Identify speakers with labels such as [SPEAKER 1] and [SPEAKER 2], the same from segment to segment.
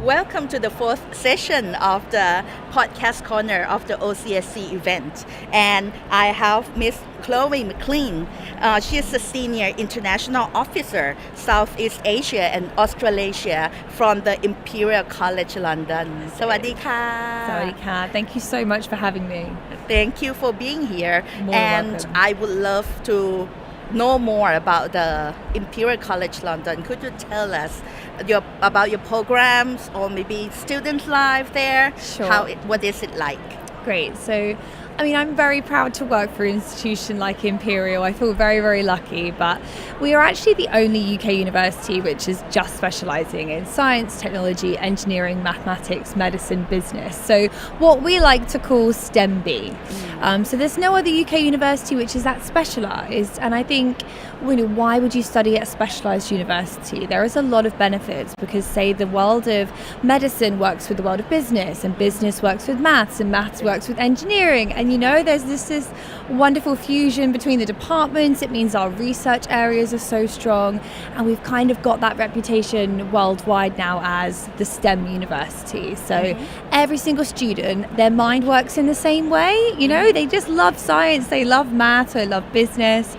[SPEAKER 1] Welcome to the fourth session of the podcast corner of the OCSC event. And I have Miss Chloe McClean. She is a senior international officer, Southeast Asia and Australasia from the Imperial College London. สวัสดีค่ะ
[SPEAKER 2] สวัสดีค่ะ Thank you so much for having me.
[SPEAKER 1] Thank you for being here. And
[SPEAKER 2] welcome.
[SPEAKER 1] I would love to know more about the Imperial College London. Could you tell us about your programs or maybe student life there?
[SPEAKER 2] Sure.
[SPEAKER 1] What is it like?
[SPEAKER 2] Great. So, I'm very proud to work for an institution like Imperial. I feel very, very lucky, but we are actually the only UK university which is just specialising in science, technology, engineering, mathematics, medicine, business. So what we like to call STEM-B. So there's no other UK university which is that specialised, and I think, why would you study at a specialised university? There is a lot of benefits because, say, the world of medicine works with the world of business, and business works with maths, and maths works with engineering. And there's this wonderful fusion between the departments. It means our research areas are so strong, and we've kind of got that reputation worldwide now as the STEM university. So every single student, their mind works in the same way. They just love science, they love math, they love business.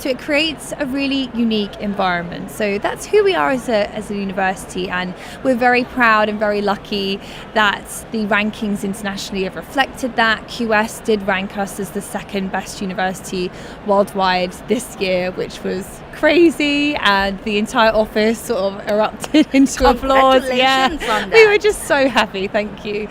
[SPEAKER 2] So it creates a really unique environment. So that's who we are as a university, and we're very proud and very lucky that the rankings internationally have reflected that. QS did rank us as the second best university worldwide this year, which was crazy, and the entire office sort of erupted into applause. We were just so happy. Thank you.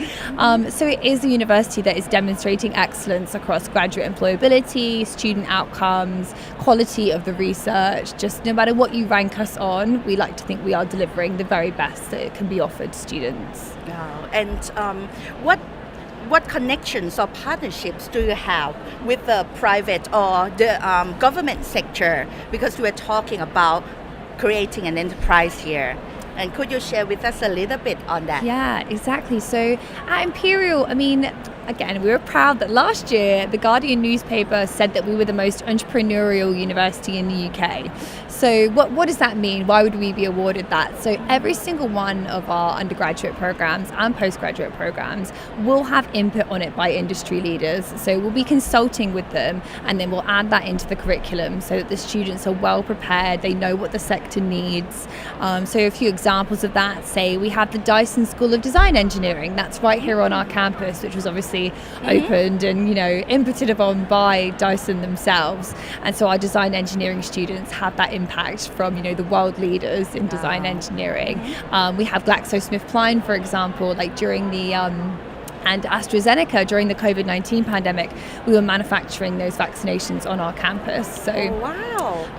[SPEAKER 2] So it is a university that is demonstrating excellence across graduate employability, student outcomes, quality of the research. Just no matter what you rank us on, we like to think we are delivering the very best that it can be offered to students.
[SPEAKER 1] And what connections or partnerships do you have with the private or the government sector? Because we are talking about creating an enterprise here. And could you share with us a little bit on that?
[SPEAKER 2] Yeah, exactly. So at Imperial, again, we were proud that last year the Guardian newspaper said that we were the most entrepreneurial university in the UK. So what does that mean? Why would we be awarded that? So every single one of our undergraduate programs and postgraduate programs will have input on it by industry leaders. So we'll be consulting with them, and then we'll add that into the curriculum so that the students are well prepared, they know what the sector needs. So a few examples of that, say we have the Dyson School of Design Engineering. That's right here on our campus, which was obviously opened and inputted upon by Dyson themselves, and so our design engineering students have that impact from the world leaders in design engineering. We have GlaxoSmithKline, for example, like during the and AstraZeneca during the COVID-19 pandemic, we were manufacturing those vaccinations on our campus. So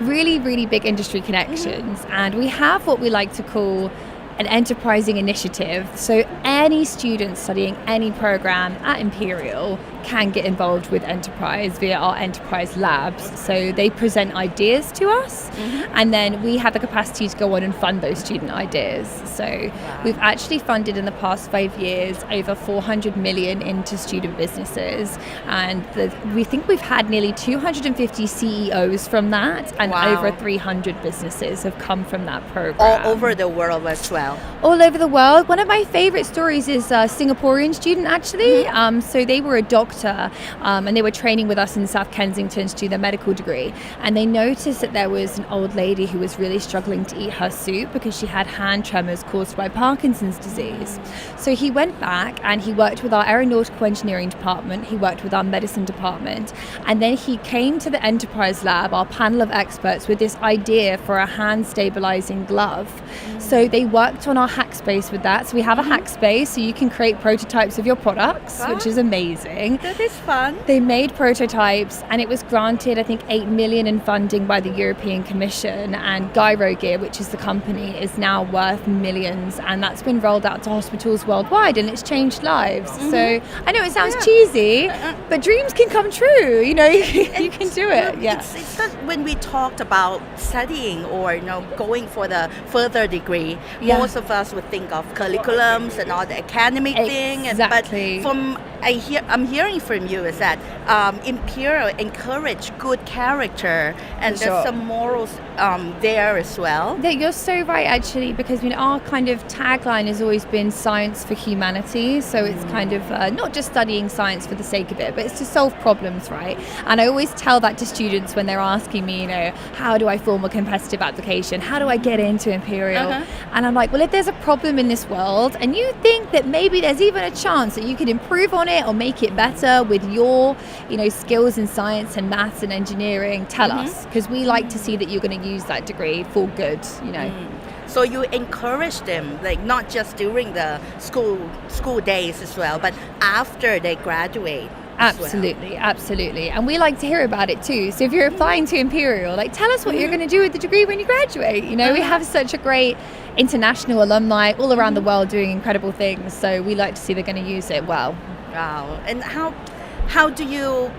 [SPEAKER 2] really, really big industry connections. And we have what we like to call an enterprising initiative. So any student studying any program at Imperial can get involved with enterprise via our enterprise labs. So they present ideas to us, and then we have the capacity to go on and fund those student ideas. So we've actually funded in the past 5 years over 400 million into student businesses, and we think we've had nearly 250 CEOs from that, and over 300 businesses have come from that program.
[SPEAKER 1] All over the world as well.
[SPEAKER 2] All over the world. One of my favorite stories is a Singaporean student, actually. So they were a doctor, and they were training with us in South Kensington to do their medical degree, and they noticed that there was an old lady who was really struggling to eat her soup because she had hand tremors caused by Parkinson's disease. So he went back and he worked with our aeronautical engineering department, he worked with our medicine department, and then he came to the enterprise lab, our panel of experts, with this idea for a hand stabilizing glove. So they worked on our hack space with that. So we have a hack space so you can create prototypes of your products, which is amazing.
[SPEAKER 1] That is fun.
[SPEAKER 2] They made prototypes, and it was granted, I think, 8 million in funding by the European Commission, and Gyrogear, which is the company, is now worth millions, and that's been rolled out to hospitals worldwide, and it's changed lives. So I know it sounds cheesy, but dreams can come true. You can do it.
[SPEAKER 1] It's not when we talked about studying or going for the further degree, most of us would think of curriculums and all the academic thing, but from I'm hearing from you is that Imperial encourage good character and
[SPEAKER 2] For
[SPEAKER 1] there's
[SPEAKER 2] sure.
[SPEAKER 1] some morals there as well.
[SPEAKER 2] Yeah, you're so right, actually, because our kind of tagline has always been science for humanity. So it's kind of not just studying science for the sake of it, but it's to solve problems, right? And I always tell that to students when they're asking me, how do I form a competitive application? How do I get into Imperial? And I'm like, well, if there's a problem in this world and you think that maybe there's even a chance that you can improve on it or make it better with your, skills in science and maths and engineering, tell us, because we like to see that you're going to use that degree for good,
[SPEAKER 1] So you encourage them, like not just during the school days as well, but after they graduate.
[SPEAKER 2] Absolutely. And we like to hear about it too. So if you're applying to Imperial, tell us what you're going to do with the degree when you graduate. We have such a great international alumni all around the world doing incredible things. So we like to see they're going to use it well.
[SPEAKER 1] Wow. And how do you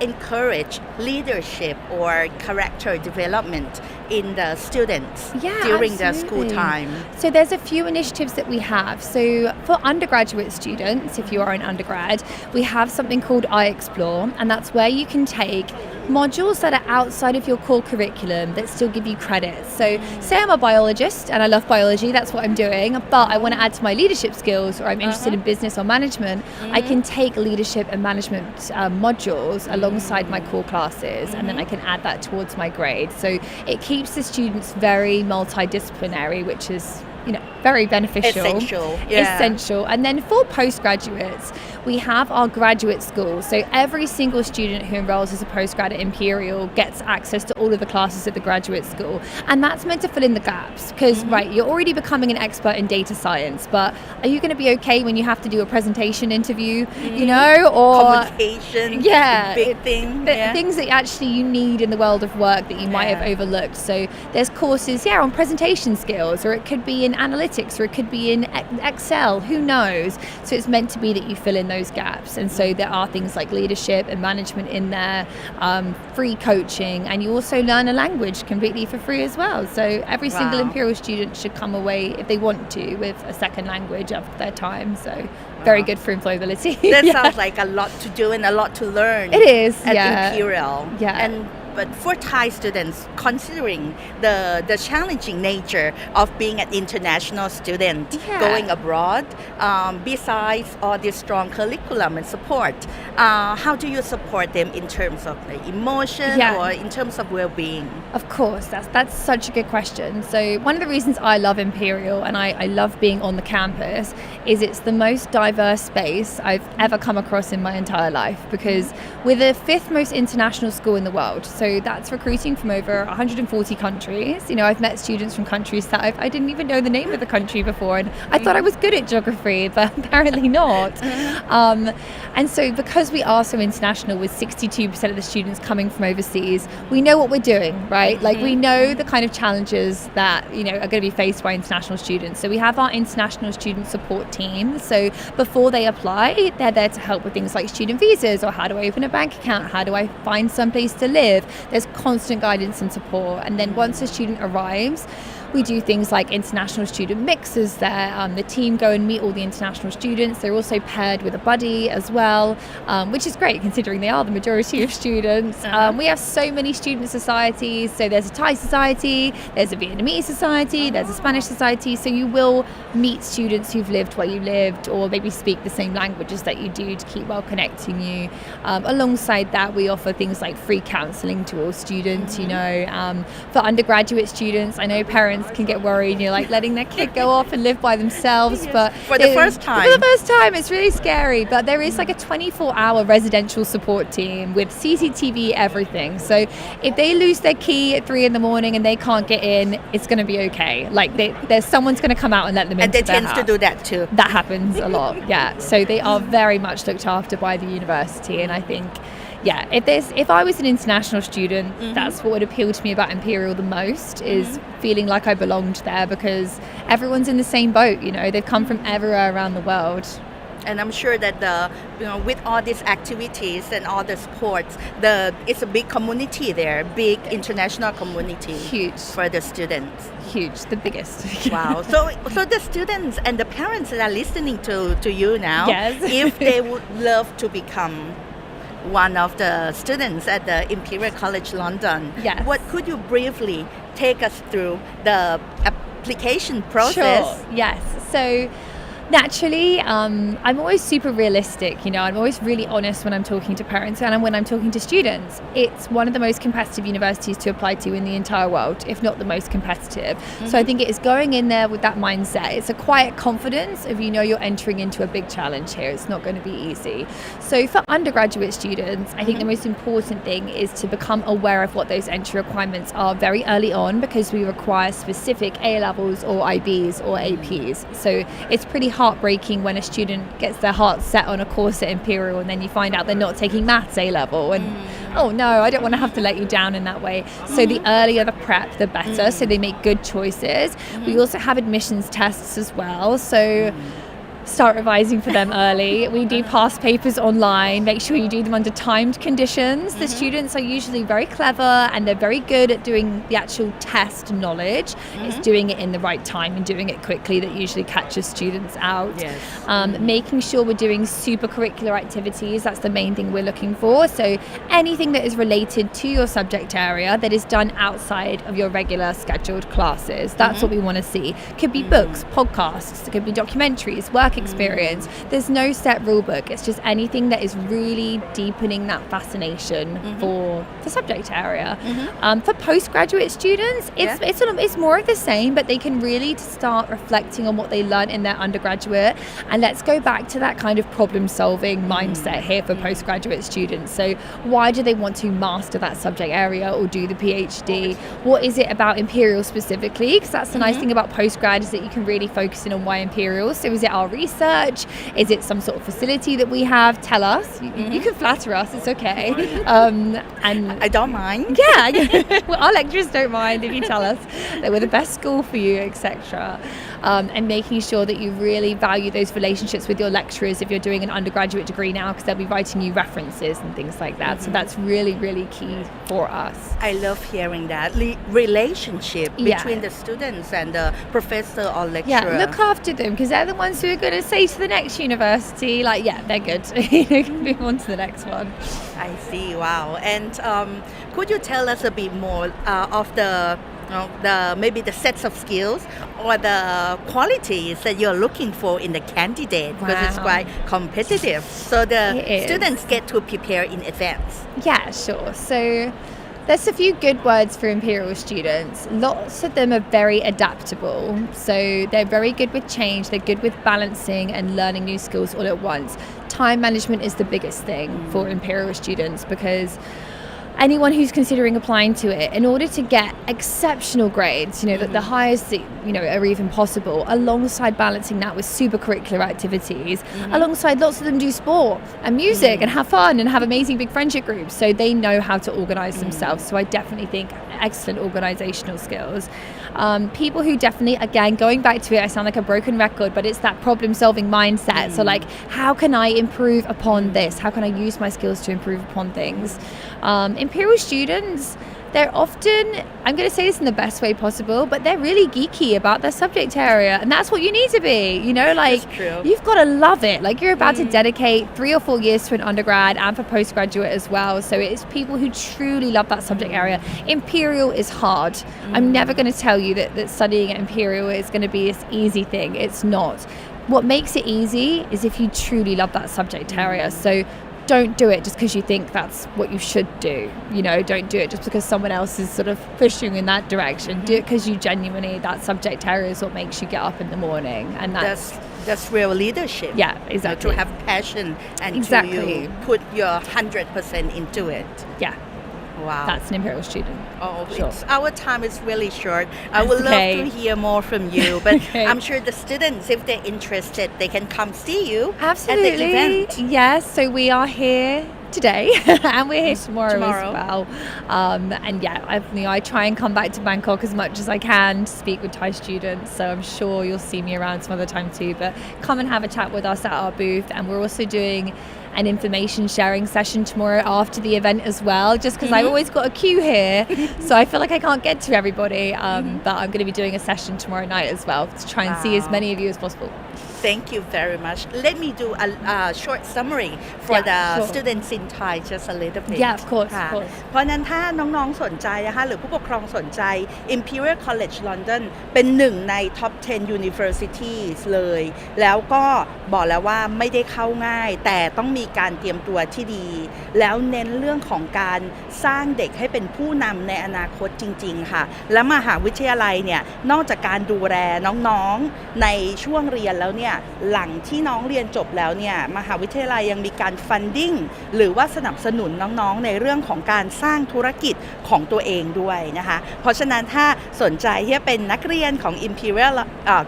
[SPEAKER 1] encourage leadership or character development in the students during their school time?
[SPEAKER 2] So there's a few initiatives that we have. So for undergraduate students, if you are an undergrad, we have something called I Explore, and that's where you can take modules that are outside of your core curriculum that still give you credit. So say I'm a biologist and I love biology, that's what I'm doing, but I want to add to my leadership skills, or I'm interested in business or management, I can take leadership and management modules alongside my core classes, and then I can add that towards my grade. So it keeps the students very multidisciplinary, which is very beneficial. Essential. And then for postgraduates, we have our graduate school. So every single student who enrolls as a postgrad at Imperial gets access to all of the classes at the graduate school. And that's meant to fill in the gaps because, you're already becoming an expert in data science, but are you going to be okay when you have to do a presentation interview, or
[SPEAKER 1] communication, big thing.
[SPEAKER 2] Things that actually you need in the world of work that you might have overlooked. So there's courses, on presentation skills, or it could be in analytics, or it could be in Excel, who knows? So it's meant to be that you fill in those gaps. And so there are things like leadership and management in there, free coaching, and you also learn a language completely for free as well. So every single Imperial student should come away, if they want to, with a second language of their time. So very good for employability.
[SPEAKER 1] That sounds like a lot to do and a lot to learn.
[SPEAKER 2] It is
[SPEAKER 1] at Imperial. But for Thai students, considering the challenging nature of being an international student going abroad, besides all this strong curriculum and support, how do you support them in terms of emotion or in terms of well-being?
[SPEAKER 2] Of course, that's such a good question. So one of the reasons I love Imperial and I love being on the campus is it's the most diverse space I've ever come across in my entire life, because we're the 5th most international school in the world. So that's recruiting from over 140 countries. I've met students from countries that I didn't even know the name of the country before, and I thought I was good at geography, but apparently not. And so because we are so international, with 62% of the students coming from overseas, we know what we're doing, right? We know the kind of challenges that, are going to be faced by international students. So we have our international student support team. So before they apply, they're there to help with things like student visas, or how do I open a bank account? How do I find someplace to live? There's constant guidance and support. And then once a student arrives, we do things like international student mixes there. The team go and meet all the international students. They're also paired with a buddy as well, which is great considering they are the majority of students. We have so many student societies. So there's a Thai society, there's a Vietnamese society, there's a Spanish society. So you will meet students who've lived where you lived, or maybe speak the same languages that you do, to keep well connecting you. Alongside that, we offer things like free counselling to all students, for undergraduate students. I know parents can get worried, letting their kid go off and live by themselves, but
[SPEAKER 1] for the first time
[SPEAKER 2] it's really scary. But there is a 24-hour residential support team with CCTV, everything. So if they lose their key at 3 a.m. and they can't get in, it's going to be okay. There's someone's going to come out and let them in.
[SPEAKER 1] And they tend to do that too.
[SPEAKER 2] That happens a lot. So they are very much looked after by the university, and I think if I was an international student, that's what would appeal to me about Imperial the most, is feeling like I belonged there, because everyone's in the same boat, they've come from everywhere around the world.
[SPEAKER 1] And I'm sure that with all these activities and all the sports, it's a big community there, big international community.
[SPEAKER 2] Huge.
[SPEAKER 1] For the students.
[SPEAKER 2] Huge, the biggest.
[SPEAKER 1] Wow. So the students and the parents that are listening to you now,
[SPEAKER 2] yes.
[SPEAKER 1] if they would love to become one of the students at the Imperial College London,
[SPEAKER 2] yes.
[SPEAKER 1] what could you briefly take us through the application process?
[SPEAKER 2] Sure. Yes. So naturally, I'm always super realistic, I'm always really honest when I'm talking to parents and when I'm talking to students. It's one of the most competitive universities to apply to in the entire world, if not the most competitive. Mm-hmm. So I think it is going in there with that mindset. It's a quiet confidence of you're entering into a big challenge here. It's not going to be easy. So for undergraduate students, I think the most important thing is to become aware of what those entry requirements are very early on, because we require specific A levels or IBs or APs. So it's pretty heartbreaking when a student gets their heart set on a course at Imperial and then you find out they're not taking maths A level and oh no, I don't want to have to let you down in that way. So the earlier the prep, the better, so they make good choices. We also have admissions tests as well, so start revising for them early. We do past papers online. Make sure you do them under timed conditions. The students are usually very clever and they're very good at doing the actual test knowledge. It's doing it in the right time and doing it quickly that usually catches students out.
[SPEAKER 1] Yes.
[SPEAKER 2] Making sure we're doing super curricular activities. That's the main thing we're looking for. So anything that is related to your subject area that is done outside of your regular scheduled classes. That's what we want to see. Could be books, podcasts, it could be documentaries, work experience. There's no set rule book. It's just anything that is really deepening that fascination for the subject area. For postgraduate students, it's more of the same, but they can really start reflecting on what they learned in their undergraduate. And let's go back to that kind of problem-solving mindset here for postgraduate students. So why do they want to master that subject area or do the PhD? What is it about Imperial specifically? Because that's the nice thing about postgrad, is that you can really focus in on why Imperial. So is it our research? Is it some sort of facility that we have? Tell us. You can flatter us. It's okay. And
[SPEAKER 1] I don't mind.
[SPEAKER 2] Yeah. Well, our lecturers don't mind if you tell us that we're the best school for you, etc. And making sure that you really value those relationships with your lecturers if you're doing an undergraduate degree now, because they'll be writing you references and things like that. So that's really, really key for us.
[SPEAKER 1] I love hearing that relationship between the students and the professor or lecturer.
[SPEAKER 2] Yeah, look after them, because they're the ones who are going to say to the next university, like, yeah, they're good. Move on to the next one.
[SPEAKER 1] I see. Wow. And could you tell us a bit more of maybe the sets of skills or the qualities that you're looking for in the candidate, because it's quite competitive. So the students get to prepare in advance.
[SPEAKER 2] Yeah, sure. So there's a few good words for Imperial students. Lots of them are very adaptable. So they're very good with change. They're good with balancing and learning new skills all at once. Time management is the biggest thing for Imperial students, because anyone who's considering applying to it, in order to get exceptional grades, the highest that, are even possible, alongside balancing that with super curricular activities, alongside lots of them do sport and music and have fun and have amazing big friendship groups, so they know how to organize themselves. So I definitely think excellent organizational skills. People who definitely, again, going back to it, I sound like a broken record, but it's that problem-solving mindset. So like, how can I improve upon this? How can I use my skills to improve upon things? Imperial students, they're often, I'm going to say this in the best way possible, but they're really geeky about their subject area, and that's what you need to be, you've got to love it. Like, you're about to dedicate 3 or 4 years to an undergrad and for postgraduate as well. So it's people who truly love that subject area. Imperial is hard. I'm never going to tell you that studying at Imperial is going to be this easy thing. It's not. What makes it easy is if you truly love that subject area. So don't do it just because you think that's what you should do. Don't do it just because someone else is sort of pushing in that direction. Do it because you genuinely, that subject area is what makes you get up in the morning. And
[SPEAKER 1] that's real leadership.
[SPEAKER 2] Yeah, exactly.
[SPEAKER 1] To have passion and to put your 100% into it.
[SPEAKER 2] Yeah.
[SPEAKER 1] Wow.
[SPEAKER 2] That's an Imperial student.
[SPEAKER 1] Oh,
[SPEAKER 2] sure.
[SPEAKER 1] Our time is really short. I would love to hear more from you, but I'm sure the students, if they're interested, they can come see you
[SPEAKER 2] Absolutely.
[SPEAKER 1] at the event.
[SPEAKER 2] Yes, so we are here today and we're here tomorrow as
[SPEAKER 1] Tomorrow.
[SPEAKER 2] well. And yeah, I try and come back to Bangkok as much as I can to speak with Thai students. So I'm sure you'll see me around some other time too. But come and have a chat with us at our booth. And we're also doing an information sharing session tomorrow after the event as well, just because I've always got a queue here, so I feel like I can't get to everybody, but I'm going to be doing a session tomorrow night as well to try and see as many of you as possible.
[SPEAKER 1] Thank you very much. Let me do a short summary for the students in Thai just a little bit.
[SPEAKER 2] Yeah, of course,
[SPEAKER 1] ค่ะ
[SPEAKER 2] of course.
[SPEAKER 1] เพราะนั้นถ้าน้องๆสนใจนะคะหรือผู้ปกครองสนใจ Imperial College London เป็นหนึ่งใน Top 10 Universities เลย แล้วก็บอกแล้วว่าไม่ได้เข้าง่ายแต่ต้องมีการเตรียมตัวที่ดี แล้วเน้นเรื่องของการสร้างเด็กให้เป็นผู้นำในอนาคตจริงๆค่ะและมหาวิทยาลัยเนี่ยนอกจากการดูแลน้องๆในช่วงเรียนแล้วเนี่ยหลังที่น้องเรียนจบแล้วเนี่ยมหาวิทยาลัยยังมีการ funding หรือว่าสนับสนุนน้องๆในเรื่องของการสร้างธุรกิจของตัวเองด้วยนะคะเพราะฉะนั้นถ้าสนใจที่จะเป็นนักเรียนของ Imperial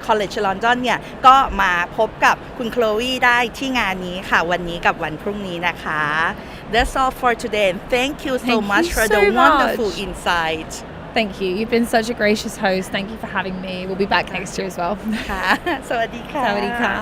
[SPEAKER 1] College London เนี่ยก็มาพบกับคุณโคลวีได้ที่งานนี้ค่ะวันนี้กับวันพรุ่งนี้นะคะ That's all for today and thank you so
[SPEAKER 2] Thank
[SPEAKER 1] much
[SPEAKER 2] you
[SPEAKER 1] for
[SPEAKER 2] so
[SPEAKER 1] the wonderful
[SPEAKER 2] much.
[SPEAKER 1] insight
[SPEAKER 2] Thank you. You've been such a gracious host. Thank you for having me. We'll be back next year as well.
[SPEAKER 1] ค่ะสวัสดีค่ะ
[SPEAKER 2] Sawadee ka.